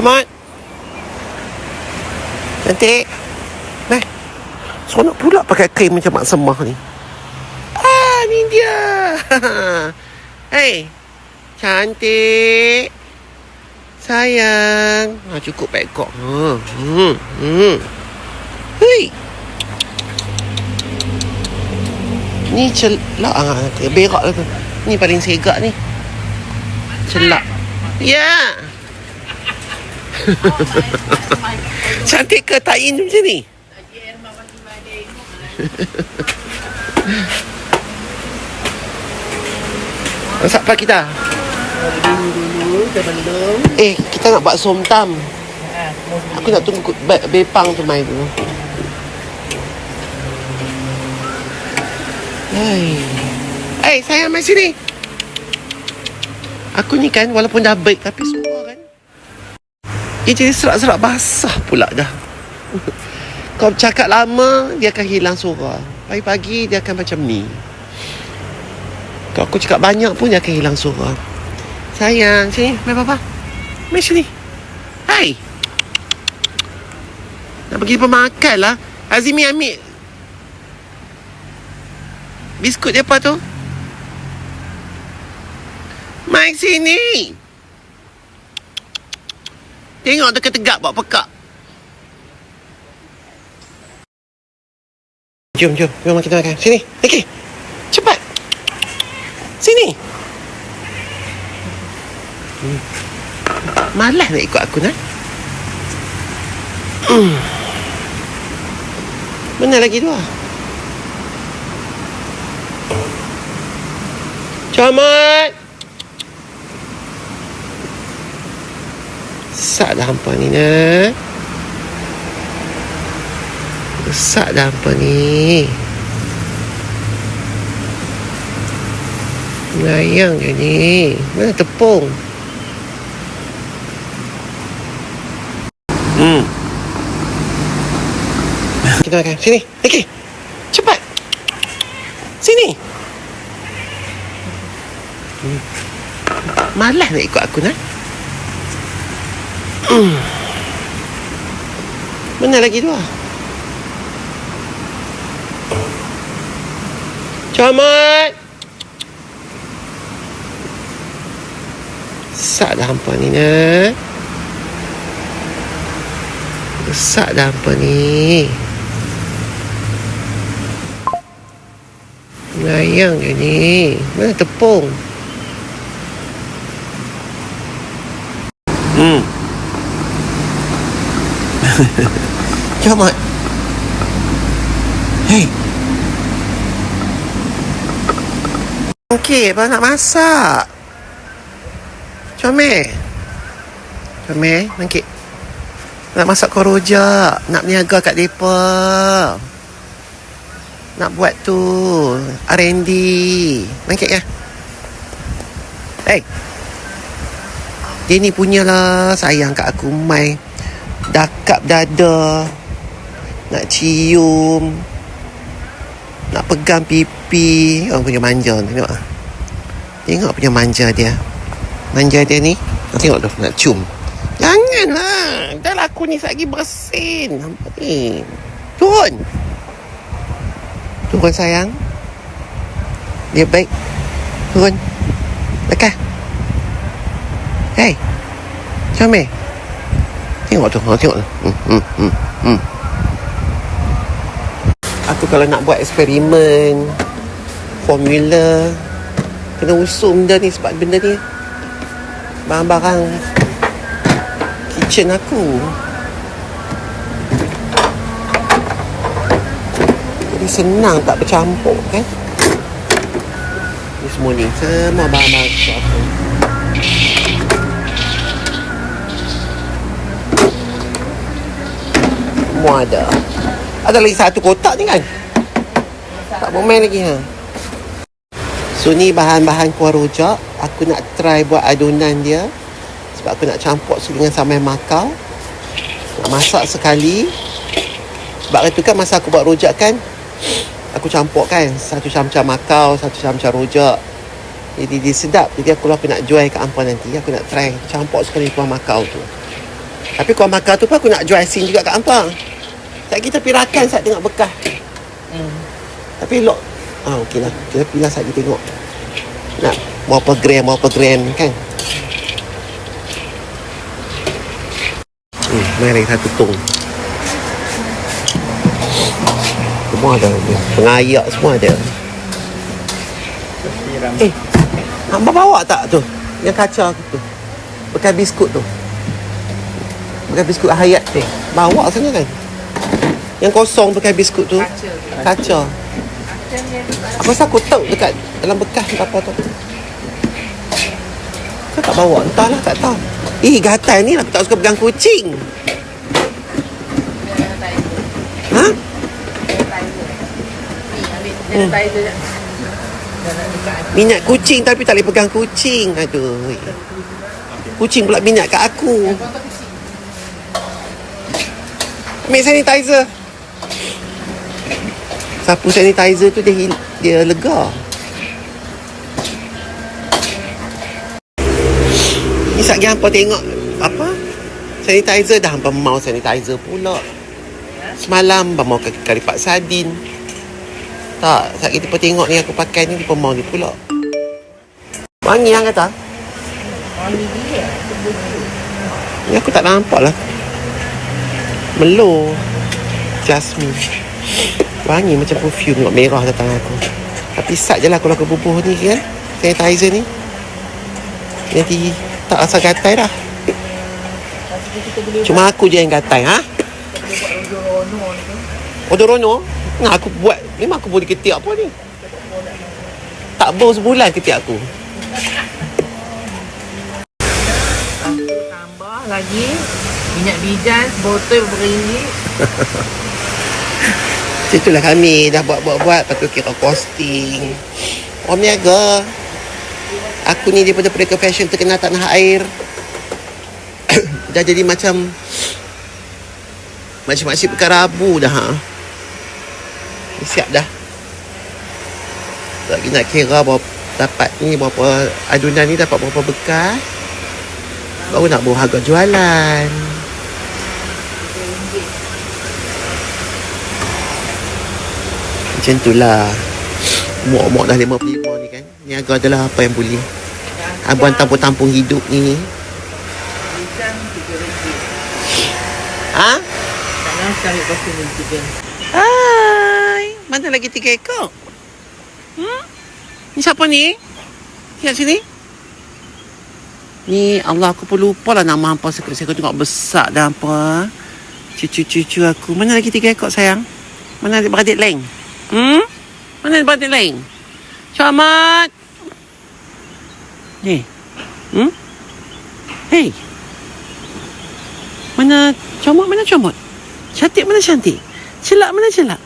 Come on. Cantik. Nah, seronok pula pakai krim macam Mak Semah ni. Ni dia. Hey, cantik. Sayang. Cukup pekok. Hei. Ni celak berak lah tu. Ni paling segak ni. Celak. Ya. Cantik ke tain macam ni? Masak apa kita? Dulu sebelum. Kita nak buat somtam. Aku nak tunggu bepang tu main dulu. Sayang, mai sini. Aku ni kan walaupun dah baik tapi suara kan dia jadi serak-serak basah pula dah. Kau cakap lama dia akan hilang suara. Pagi-pagi dia akan macam ni. Kalau aku cakap banyak pun dia akan hilang suara. Sayang, sini, mai papa. Mai sini. Hai. Nak pergi pemakan lah. Azimi ambil biskut dia apa tu? Mai sini. Tengok tegak-tegak buat pekak. Jom kita makan. Sini. Okey. Cepat. Sini. Malas nak ikut aku nak. Mana lagi dua? Camat. Besak dah hampa ni nak. Besak dah hampa ni. Layang je ni. Mana tepung? Kita makan. Sini. Okey. Cepat. Sini. Malas nak ikut aku nak. Mana lagi dua? Camat. Besak dah hampa ni nak. Besak dah hampa ni. Layang je ni. Mana tepung? Camat. Hei. Okey, abang nak masak. Comel. Mangkit. Nak masak kau rojak. Nak berniaga kat depa. Nak buat tu R&D. Mangkit kan? Hey. Dia ni punyalah sayang kat aku. Mai dakap dada, nak cium, nak pegang pipi. Orang punya manja. Tengok punya manja dia. Manja dia ni. Tengok tu, nak cium. Janganlah. Dah lah aku ni lagi bersin. Nampak ni. Turun sayang. Dia baik. Turun. Lekas. Hei. Comel. Tengok tu. Aku kalau nak buat eksperimen formula, kena usung benda ni. Sebab benda ni barang-barang kitchen aku. Jadi senang tak bercampur kan. Ni semua ni, semua barang-barang aku. Semua ada. Ada lagi satu kotak ni kan. Tak mau main lagi ha. So ni bahan-bahan kuah rojak. Aku nak try buat adunan dia. Sebab aku nak campur dengan sambal makau. Nak masak sekali. Sebab itu kan masa aku buat rojak kan, aku campur kan 1 camca makau, 1 camca rojak. Jadi dia sedap. Jadi aku nak jual kat hampa nanti. Aku nak try campur sekali kuah makau tu. Tapi kau makan tu pun aku nak jual scene juga kat Ampang. Tak kita pergi rakan saat tengok bekas. Tapi elok. Okey lah. Kita pilih saat kita tengok. Nak berapa gram kan. Mari satu tong. Semua ada. Pengayak semua ada. Hamba bawa tak tu? Yang kaca tu. Bekas biskut tu. Bekas biskut Hayat tu. Bawa sana kan? Yang kosong bekas biskut tu. Kaca. Apa pasal aku tahu dekat dalam bekas apa tu. Kau tak bawa? Entahlah, tak tahu. Gatal ni aku tak suka pegang kucing. Ha? Minyak kucing tapi tak boleh pegang kucing. Aduh. Kucing pula minyak kat aku. Ambil sanitizer. Sapu sanitizer tu dia lega. Ni satgi hampa tengok apa? Sanitizer dah hampa mau sanitizer pula. Semalam hampa mau kari pak sardin. Tak, saat kita tengok ni aku pakai ni dia mau ni pula. Wangi yang kata? Wangi dia. Ni aku tak nampak lah. Melo. Jasmine. Wangi macam perfume tengok merah datang aku. Tapi sat je lah kalau aku bubuh ni kan. Sanitizer ni. Nanti tak rasa gatai dah. Cuma aku je yang gatai, ha? Kita boleh buat rono ni. Odorono? Nah, aku buat. Memang aku boleh ketiak apa ni. Tak bau sebulan ketiak aku. Tambah lagi minyak bijan botol berapa ringgit. Macam itulah kami dah buat. Lepas tu kira posting. Om niaga. Aku ni daripada Preka Fashion terkenal tanah air. Dah jadi macam makcik pekan Rabu dah. Siap dah. Tak lagi nak kira berapa dapat ni, berapa adunan ni dapat berapa bekas. Baru nak bawa harga jualan. Macam itulah. Muak-muak dah 55 ni kan. Niaga adalah apa yang boleh. Abang tampung-tampung hidup ni. Bijan RM3. Ha? Tak nak cari pasal RM3. Hai. Mana lagi 3 ekor? Ni siapa ni? Lihat sini. Ni Allah, aku pun lupa lah nama hampa. Saya tengok besar dah hampa. Cucu-cucu aku. Mana lagi 3 ekor sayang? Mana adik-beradik lain? Mana adik-beradik lain? Selamat. Ni. Hei. Mana comot, mana comot? Cantik mana cantik? Celak mana celak?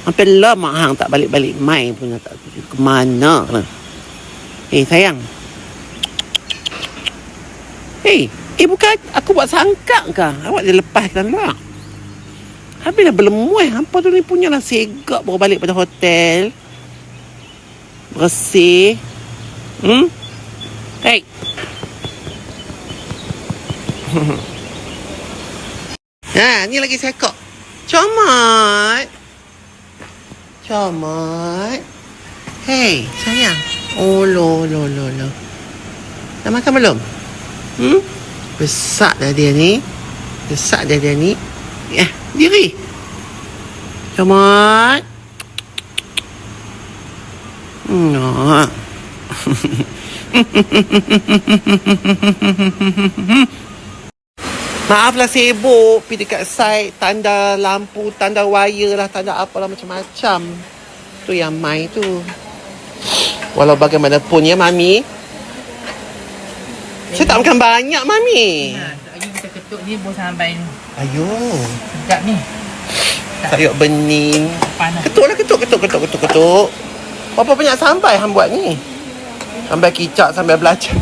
Hampir lama hang tak balik-balik mai pun tak ke mana lah. Sayang. Bukan aku buat sangkak ke? Awak dia lepaskan lah. Habislah berlemuih. Hampa tu ni punyalah segak baru balik pada hotel. Bersih. Ni lagi sekok. Comot. Hei, sayang. Oh, lo. Dah makan belum? Besar dah dia ni. Diri. Comot. Maaflah sibuk pergi dekat site, tanda lampu, tanda wire lah, tanda apalah macam-macam. Tu yang mai tu. Walau bagaimanapun ya Mami. Saya tak makan banyak Mami. Lagi kita ketuk ni bos sampai ni. Ayo. Sedap ni. Sayur bening. Panas. Ketuk. Berapa banyak sambai hang buat ni? Sambai kicap, sambai belacan.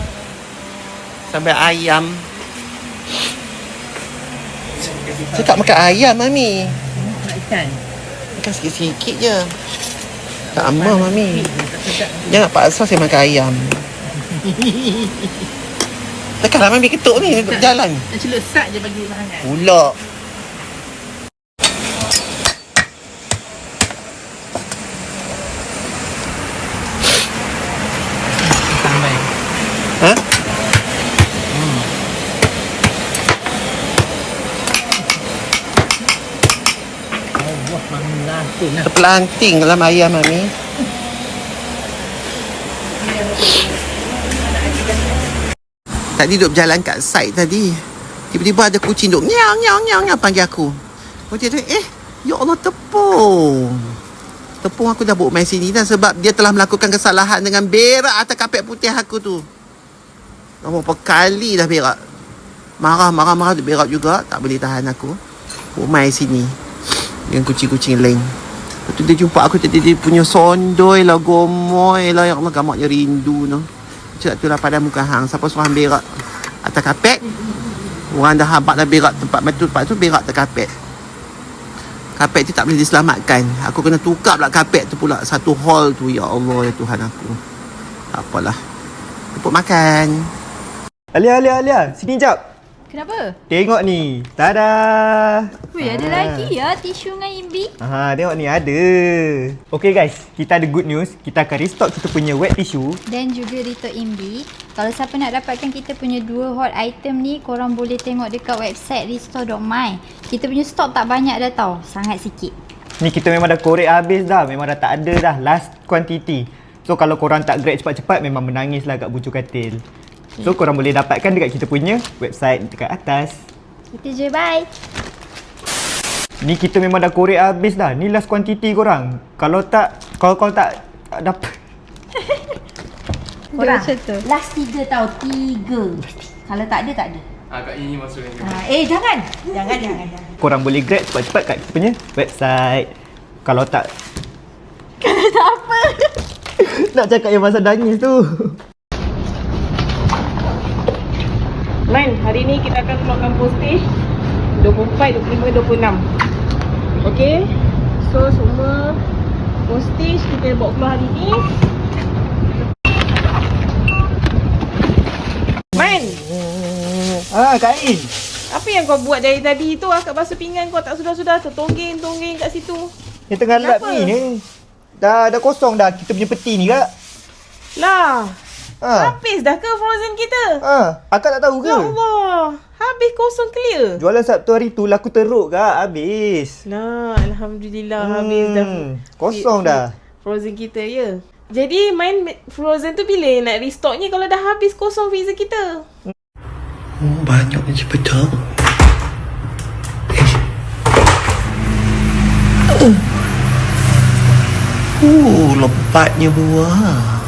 Sambai ayam. Saya tak makan ayam, Mami. Nak ikan. Makan sikit-sikit je. Tak amat, Mami. Jangan paksa saya makan ayam. Tekanlah ambil ketuk ni untuk jalan. Nak celup sat je bagi makan. Pula. Tambah. Ha? Allah mengatin lah. Terpelanting dalam ayam Mami. Tadi duduk berjalan kat side tadi. Tiba-tiba ada kucing duduk nyang nyang nyang nyang panggil aku. Aku cakap, ya Allah tepung. Tepung aku dah bawa main sini dah sebab dia telah melakukan kesalahan dengan berak atas kapet putih aku tu. Berapa kali dah berak. Marah dia berak juga. Tak boleh tahan aku. Bawa main sini. Dengan kucing-kucing lain. Lepas tu dia jumpa aku tadi, dia punya sondoi lah, gomoy lah. Ya Allah, gamaknya rindu tu. Cakap tu lah pada muka hang. Siapa suruh hang berak atas kapet? Orang dah habak dah berak tempat tu berak atas kapet. Kapet tu tak boleh diselamatkan. Aku kena tukar pula kapet tu pula. Satu hall tu. Ya Allah, ya Tuhan aku. Tak apalah. Tepuk makan. Alia, sini jap. Kenapa? Tengok ni. Tada. Weh, ada lagi ya tisu dengan imbi. Tengok ni ada. Okay guys, kita ada good news. Kita akan restock kita punya wet tissue. Dan juga restock imbi. Kalau siapa nak dapatkan kita punya dua hot item ni, korang boleh tengok dekat website restore.my. Kita punya stok tak banyak dah tau. Sangat sikit. Ni kita memang dah korek habis dah. Memang dah tak ada dah. Last quantity. So kalau korang tak grab cepat-cepat, memang menangis lah kat bucu katil. So korang boleh dapatkan dekat kita punya website dekat atas. Kita je, bye. Ni kita memang dah korek habis dah. Ni last quantity korang. Kalau tak dapat. Korang, last 3 tau. 3. Kalau tak ada, tak ada. Kat ini masukkan. Jangan. Jangan. Korang boleh grab cepat-cepat kat kita punya website. Kalau tak apa? nak cakap yang pasal nangis tu. Man, hari ni kita akan keluarkan postage 24, 25, 26. Okay. So semua postage kita bawa keluar hari ni. Man, Kak Ain. apa yang kau buat dari tadi tu? Akak basuh pinggan kau tak sudah-sudah tertonggeng kat situ. Yang tengah lap Kenapa? ni dah kosong dah kita punya peti ni kak. Lah, Ha. habis dah ke frozen kita? Akak tak tahu ke? Ya Allah, habis kosong clear. Jualan Sabtu hari tu laku teruk kak, habis. Lah, Alhamdulillah habis dah. Kosong dah. Frozen kita ya. Jadi main frozen tu bila nak restocknya kalau dah habis kosong freezer kita? Banyaknya cepetan. Lebatnya buah.